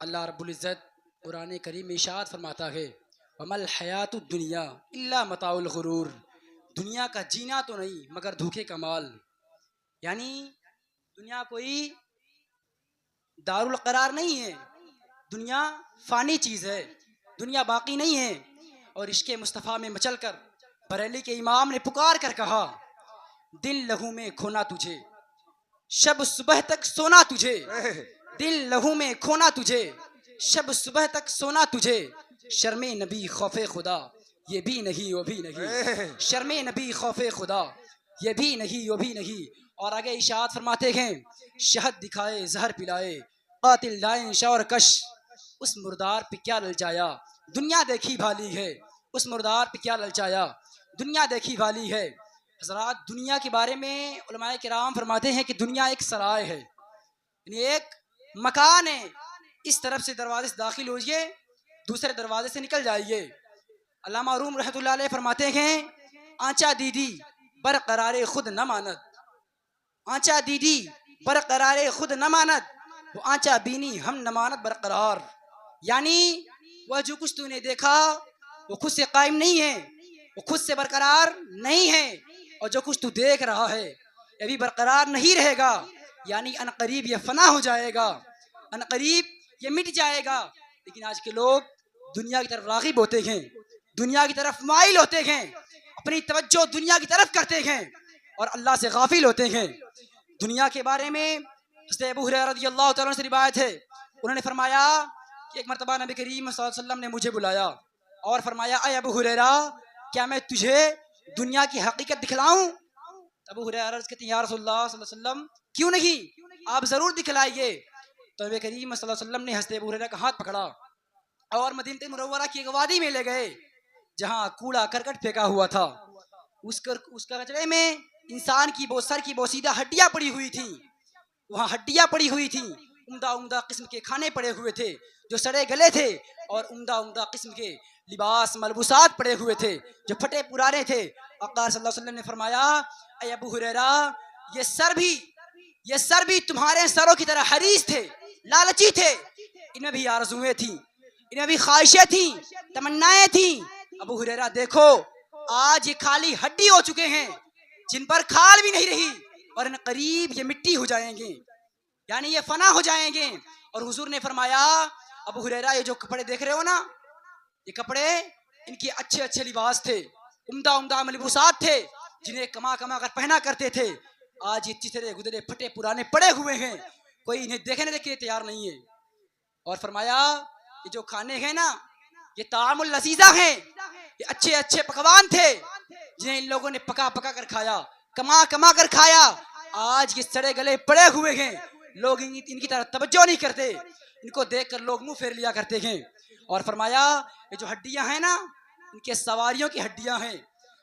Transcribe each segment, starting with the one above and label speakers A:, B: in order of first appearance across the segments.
A: अल्लाह रब्बुल इज़्ज़त कुरान करीम में इरशाद फरमाता है, वमल हयातुद दुनिया इल्ला मताउल गुरूर। दुनिया का जीना तो नहीं मगर धोखे का माल। यानी दुनिया कोई दारुल करार नहीं है, दुनिया फ़ानी चीज़ है, दुनिया बाकी नहीं है। और इश्क़े मुस्तफ़ा में मचल कर बरेली के इमाम ने पुकार कर कहा, दिल लहू में खोना तुझे, शब सुबह तक सोना तुझे। दिल लहू में खोना तुझे, शब सुबह तक सोना तुझे। शर्मे नबी खौफे खुदा ये भी नहीं वो भी नहीं। शर्मे नबी खौफे खुदा ये भी नहीं वो भी नहीं। और आगे इशात फरमाते हैं, शहद दिखाए जहर पिलाए कातिल लाइन शौर कश। उस मुर्दार पे क्या ललचाया दुनिया देखी भाली है। उस मुर्दार पे क्या ललचाया दुनिया देखी भाली है। हज़रात, दुनिया के बारे में उलमाए किराम फरमाते हैं कि दुनिया एक सराय है, यानी एक मकान है। इस तरफ से दरवाजे से दाखिल होइए, दूसरे दरवाजे से निकल जाइए। अल्लामा रूम रहमतुल्लाह अलैह फरमाते हैं, आंचा दीदी बरकरारे खुद न मानत। आंचा दीदी बरकरारे खुद न मानत, वो आंचा बीनी हम न मानत बरकरार। यानी वह जो कुछ तूने देखा वो खुद से कायम नहीं है, वो खुद से बरकरार नहीं है। और जो कुछ तू देख रहा है ये भी बरकरार नहीं रहेगा। यानी अनकरीब ये फना हो जाएगा, अनकरीब ये मिट जाएगा। लेकिन आज के लोग दुनिया की तरफ राग़िब होते हैं, दुनिया की तरफ माइल होते हैं, अपनी तवज्जो दुनिया की तरफ करते हैं और अल्लाह से गाफिल होते हैं। दुनिया के बारे में हज़रत अबू हुरैरा रज़ियल्लाहु तआला अन्हु से रिवायत है, उन्होंने फरमाया कि एक मरतबा नबी करीम सल्लल्लाहु अलैहि वसल्लम ने मुझे बुलाया और फरमाया, अय अबू हुरैरा, क्या मैं तुझे दुनिया की हकीकत दिखलाऊं? अबू हुरैरा अर्ज़ कहते हैं, या रसूलल्लाह सल्लल्लाहु अलैहि वसल्लम, क्यों नहीं, आप ज़रूर दिखलाइए। तो नबी करीम सल्लल्लाहु अलैहि वसल्लम ने हज़रत अबू हुरैरा का हाथ पकड़ा और मदीनते मुनव्वरा की एक वादी में ले गए जहाँ कूड़ा करकट फेंका हुआ था। उस कचरे में इंसान की सर की बोसीदा हड्डियाँ पड़ी हुई थी, वहाँ हड्डियाँ पड़ी हुई थी। उम्दा उम्दा किस्म के खाने पड़े हुए थे जो सड़े गले थे, और उम्दा उम्दा किस्म के लिबास मलबूसात पड़े हुए थे जो फटे पुराने थे। आका सल्लल्लाहु अलैहि वसल्लम ने फरमाया, ऐ अबू हुरैरा, ये सर भी तुम्हारे सरों की तरह हरीस थे, लालची थे। इनमें भी आरज़ुएं थी, इनमें भी ख्वाहिशें थी, तमन्नाएं थी। अबू हुरैरा देखो, आज ये खाली हड्डी हो चुके हैं जिन पर खाल भी नहीं रही, और इन करीब ये मिट्टी हो जाएंगे, यानी ये फना हो जाएंगे। और हुजूर ने फरमाया, अबू हुरैरा, ये जो कपड़े देख रहे हो ना, ये कपड़े, इनके अच्छे अच्छे लिबास थे, उम्दा उम्दा मलबूसात थे जिन्हें कमा कमा कर पहना करते थे। आज ये चिथरे गुदरे फटे पुराने पड़े हुए हैं, कोई इन्हें देखने के लिए तैयार नहीं है। और फरमाया, ये जो खाने हैं ना, ये तामुल लजीजा हैं, ये अच्छे अच्छे पकवान थे जिन्हें इन लोगों ने पका पका कर खाया, कमा कमा कर खाया। आज ये सड़े गले पड़े हुए हैं, लोग इनकी तरफ तवज्जो नहीं करते, इनको देखकर लोग मुंह फेर लिया करते हैं। और फरमाया, ये जो हड्डियां हैं ना, इनके सवारियों की हड्डियां हैं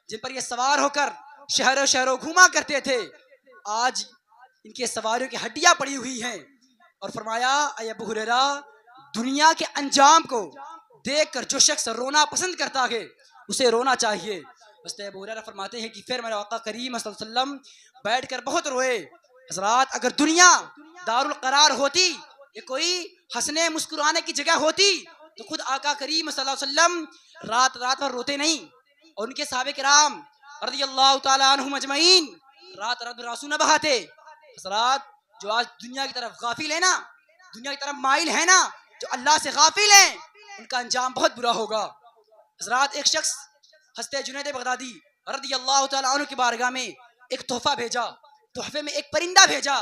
A: जिन पर ये सवार होकर शहरों शहरों घूमा करते थे। आज इनके सवारियों की हड्डियां पड़ी हुई हैं। और फरमाया, ऐ अबू हुरैरा, दुनिया के अंजाम को देखकर जो शख्स रोना पसंद करता है उसे रोना चाहिए। हज़रत अबू हुरैरा फरमाते हैं कि फिर मेरे आका करीम सल्लल्लाहु अलैहि वसल्लम बैठकर बहुत रोए। हज़रात, अगर दुनिया दारुल करार होती, ये कोई हंसने मुस्कुराने की जगह होती, तो खुद आका करीम सल्लल्लाहु अलैहि वसल्लम रात रात भर रोते नहीं, और उनके सहाबे किराम रज़ियल्लाहु ताला अन्हुम अजमईन रात रात भर आंसू न बहाते। हज़रात, जो आज दुनिया की तरफ गाफिल है ना, दुनिया की तरफ माइल है ना, जो अल्लाह से गाफिल हैं, उनका अंजाम बहुत बुरा होगा। हज़रात, एक शख्स हज़रत जुनैद बगदादी रज़ियल्लाहु ताला अन्हु की बारगाह में एक तोहफा भेजा, तोहफे में एक परिंदा भेजा।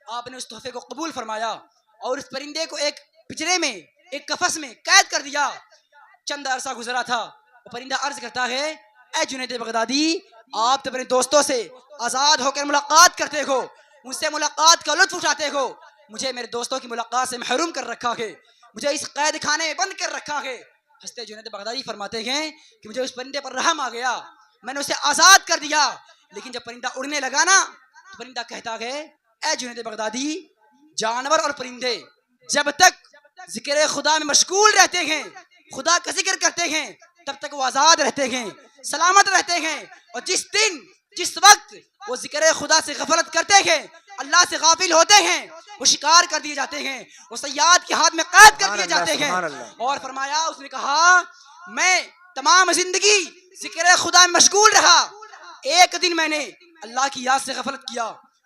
A: आपने उस तोहफे को कबूल फरमाया और उस परिंदे को एक पिंजरे में, एक कफस में कैद कर दिया। चंद अरसा गुजरा था, वो परिंदा अर्ज करता है, ऐ जुनैद बगदादी, आप तो अपने दोस्तों से आज़ाद होकर मुलाकात करते हो, मुझसे मुलाकात का लुत्फ उठाते हो, मुझे मेरे दोस्तों की मुलाकात से महरूम कर रखा है, मुझे इस कैद खाने में बंद कर रखा है। हज़रत जुनैद बगदादी फरमाते हैं कि मुझे उस परिंदे पर रहम आ गया, मैंने उसे आज़ाद कर दिया। लेकिन जब परिंदा उड़ने लगा ना, तो परिंदा कहता है, ऐ जुनैद बगदादी, जानवर और परिंदे जब तक जिक्र खुदा में मशगूल रहते हैं, खुदा का जिक्र करते हैं, तब तक वो आज़ाद रहते हैं, सलामत रहते हैं। और जिस दिन जिस वक्त वो जिक्र खुदा से गफलत करते हैं, अल्लाह से गाफिल होते हैं वो शिकार कर दिए जाते हैं, वो सयाद के हाथ में कैद कर दिए जाते हैं। और फरमाया, उसने कहा मैं तमाम जिंदगी जिक्र खुदा में मशगूल रहा, एक दिन मैंने अल्लाह की याद से गफलत किया,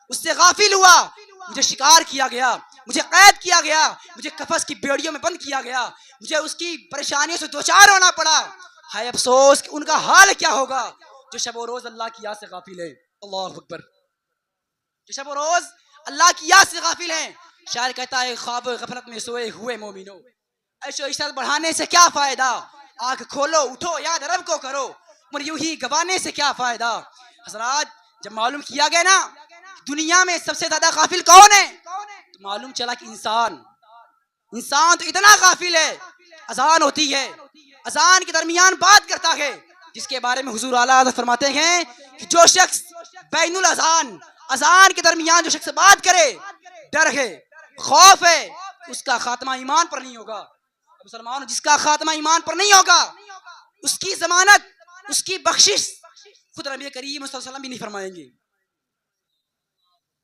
A: उससे गाफिल हुआ, मुझे शिकार किया गया, मुझे कैद किया गया, मुझे कफस की बेड़ियों में बंद किया गया, मुझे उसकी परेशानियों से दो चार होना पड़ा। हाय अफसोस कि उनका हाल क्या होगा जो शब व रोज अल्लाह की याद से गाफिल है। अल्लाह अकबर। जो शब व रोज अल्लाह की याद से गाफिल है। शायर कहता है, ख्वाब गफलत में सोए हुए मोमिनो, ऐशो इशरत बढ़ाने से क्या फायदा, आंख खोलो उठो याद रब को करो, उम्र यूं ही गवाने से क्या फायदा। हजरात, जब मालूम किया गया ना दुनिया में सबसे ज्यादा गाफिल कौन है, तो मालूम चला कि इंसान तो इतना गाफिल है, अजान होती है, अजान के दरमियान बात करता है, जिसके बारे में हुजूर आला हज़रत फरमाते हैं कि जो शख्स बैनुल अजान, अजान के दरमियान जो शख्स बात करे, डर है, खौफ है, उसका खात्मा ईमान पर नहीं होगा। मुसलमान जिसका खात्मा ईमान पर नहीं होगा, उसकी जमानत, उसकी बख्शिश खुद नबी करीम सल्लल्लाहु अलैहि वसल्लम भी नहीं फरमाएंगे।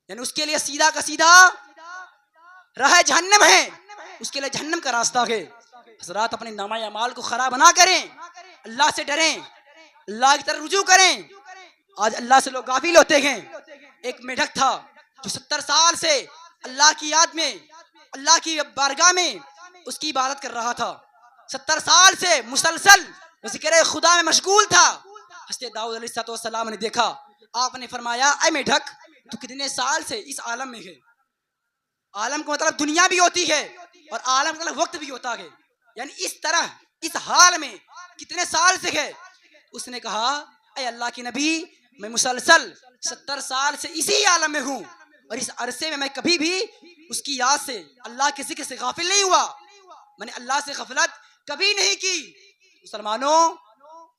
A: यानी उसके लिए सीधा का सीधा राह जहन्नम है, उसके लिए जहन्नम का रास्ता है। हज़रात, अपने नामा अमाल को खराब ना करें, अल्लाह से डरें, अल्लाह की तरफ रुजू करें। आज अल्लाह से लोग गाफिल होते हैं। एक मेढक था जो 70 साल से अल्लाह की याद में, अल्लाह की बारगाह में उसकी इबादत कर रहा था, 70 साल से मुसलसल ज़िक्र खुदा में मशगूल था। हज़रत दाऊद अलैहिस्सलाम ने देखा, आपने फरमाया, ऐ मेढक, तू कितने साल से इस आलम में है। आलम का मतलब दुनिया भी होती है और आलम का मतलब वक्त भी होता है, यानी इस तरह इस हाल में कितने साल से है। उसने कहा, ऐ अल्लाह की नबी, मैं मुसलसल 70 साल से इसी आलम में हूँ और इस अरसे में मैं कभी भी उसकी याद से, अल्लाह के जिक्र से गाफिल नहीं हुआ, मैंने अल्लाह से गफलत कभी नहीं की। मुसलमानों,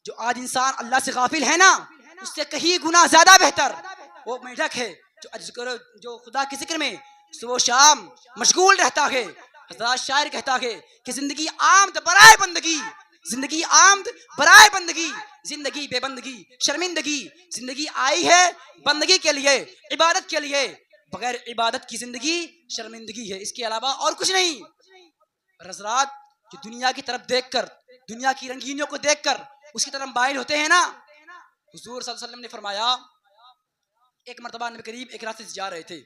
A: जो आज इंसान अल्लाह से गाफिल है ना, उससे कहीं गुना ज्यादा बेहतर वो मेढक है जो खुदा के जिक्र में सुबह शाम मशगूल रहता है। हज़रत शायर कहता है कि जिंदगी आमद बराए बंदगी, जिंदगी आमद बराए बंदगी, जिंदगी बेबंदगी शर्मिंदगी, जिंदगी आई है बंदगी के लिए, इबादत के लिए, बगैर इबादत की जिंदगी शर्मिंदगी है, इसके अलावा और कुछ नहीं। हज़रात, जो दुनिया की तरफ देखकर, दुनिया की रंगीनियों को देखकर उसकी तरफ माइल होते हैं ना, हुजूर सल्लल्लाहु अलैहि वसल्लम ने फरमाया, एक मर्तबा नबी करीम एक रास्ते से जा रहे थे,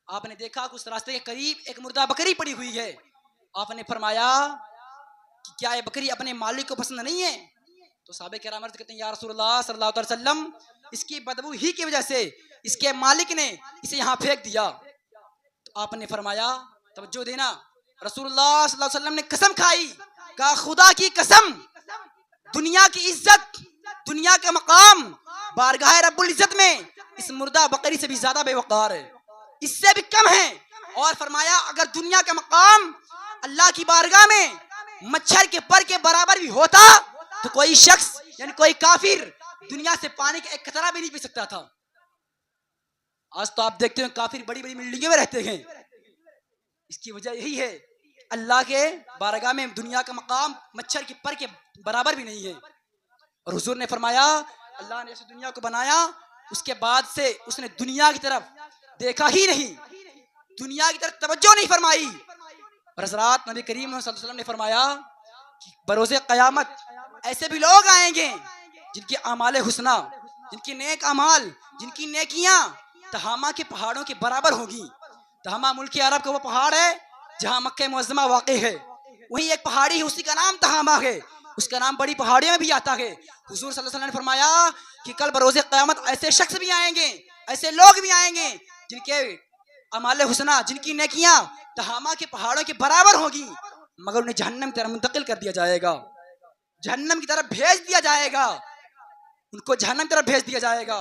A: आपने देखा कि उस रास्ते के करीब एक मुर्दा बकरी पड़ी हुई है। आपने फरमाया कि क्या ये बकरी अपने मालिक को पसंद नहीं है? तो साहबे किराम अर्ज़ कहते हैं, या रसूलल्लाह सल्लल्लाहु अलैहि वसल्लम, इसकी बदबू ही की वजह से इसके मालिक ने इसे यहाँ फेंक दिया। तो आपने फरमाया, तवज्जो देना, रसूलुल्लाह सल्लल्लाहु अलैहि वसल्लम ने कसम खाई, कहा खुदा की कसम, दुनिया की इज्जत, दुनिया का मकाम बारगाह रब्बुल इज्जत में इस मुर्दा बकरी से भी ज्यादा बेवकार है, इससे भी कम है। और फरमाया, अगर दुनिया का मकाम अल्लाह की बारगाह में मच्छर के पर के बराबर भी होता तो कोई शख्स यानी कोई काफिर दुनिया से पानी का एक कतरा भी नहीं पी सकता था। आज तो आप देखते हैं काफिर बड़ी बड़ी बिल्डिंगों में रहते हैं, इसकी वजह यही है, अल्लाह के बारगाह में दुनिया का मकाम मच्छर के पर के बराबर भी नहीं है। और हुजूर ने फरमाया, अल्लाह ने ऐसे दुनिया को बनाया, उसके बाद से उसने दुनिया की तरफ देखा ही नहीं, दुनिया की तरफ तवज्जो नहीं फरमाई। और हज़रात, नबी करीम सल्लल्लाहु अलैहि वसल्लम ने फरमाया कि बरोज़े क़यामत ऐसे भी लोग आएंगे जिनके अमाले हुस्ना, जिनकी नेक अमाल, जिनकी नेकियां तहामा के पहाड़ों के बराबर होगी। तहामा मुल्क अरब का वो पहाड़ है जहाँ मक्का मुअज़्ज़मा वाक़ई है, वहीं एक पहाड़ी है, उसी का नाम तहामा है, उसका नाम बड़ी पहाड़ियों में भी आता है। हुजूर सल्लल्लाहु अलैहि वसल्लम ने फरमाया कि कल बरोज़े क़यामत ऐसे शख्स भी आएंगे, ऐसे लोग भी आएंगे जिनके अमाले हुस्ना, जिनकी नेकियां तहामा के पहाड़ों के बराबर होगी, मगर उन्हें जहन्नम की तरफ मुंतकिल कर दिया जाएगा, जहन्नम की तरफ भेज दिया जाएगा, उनको जहन्नम की तरफ भेज दिया जाएगा।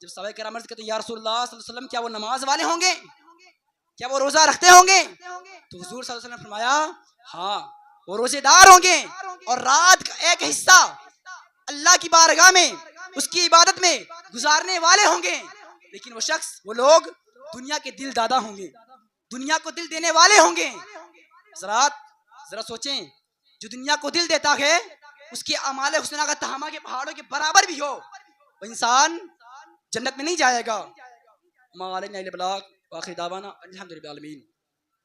A: जब सहाबा किराम कहते हैं, या रसूलल्लाह सल्लल्लाहु अलैहि वसल्लम, क्या वो नमाज वाले होंगे, क्या वो रोजा रखते होंगे? तो हुजूर सल्लल्लाहु अलैहि वसल्लम ने फरमाया, हाँ, वो रोजेदार होंगे और रात का एक हिस्सा अल्लाह की बारगाह में उसकी इबादत में गुजारने वाले होंगे। लेकिन वो शख्स, वो लोग दुनिया के दिल दादा होंगे, दुनिया को दिल देने वाले होंगे। जरा सोचें, जो दुनिया को दिल देता है उसके अमाले हुस्ना का तहामा के पहाड़ों के बराबर भी हो, वो इंसान जन्नत में नहीं जाएगा। आखिर दावाना अल्हम्दुलिल्लाहि रब्बिल आलमीन।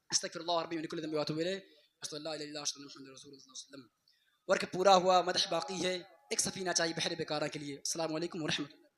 A: अस्तगफिरुल्लाह रब्बी मिन कुल्लि ज़ंबि व अतूबु इलैह। अस्तगफिरुल्लाह ला इलाहा इल्लल्लाह मुहम्मदुर रसूलुल्लाह सल्लल्लाहु अलैहि वसल्लम। वर्क पूरा हुआ, मदह बाकी है। एक सफीना चाहिए बहरे बेकारा के लिए। अस्सलामु अलैकुम व रहमतुल्लाह।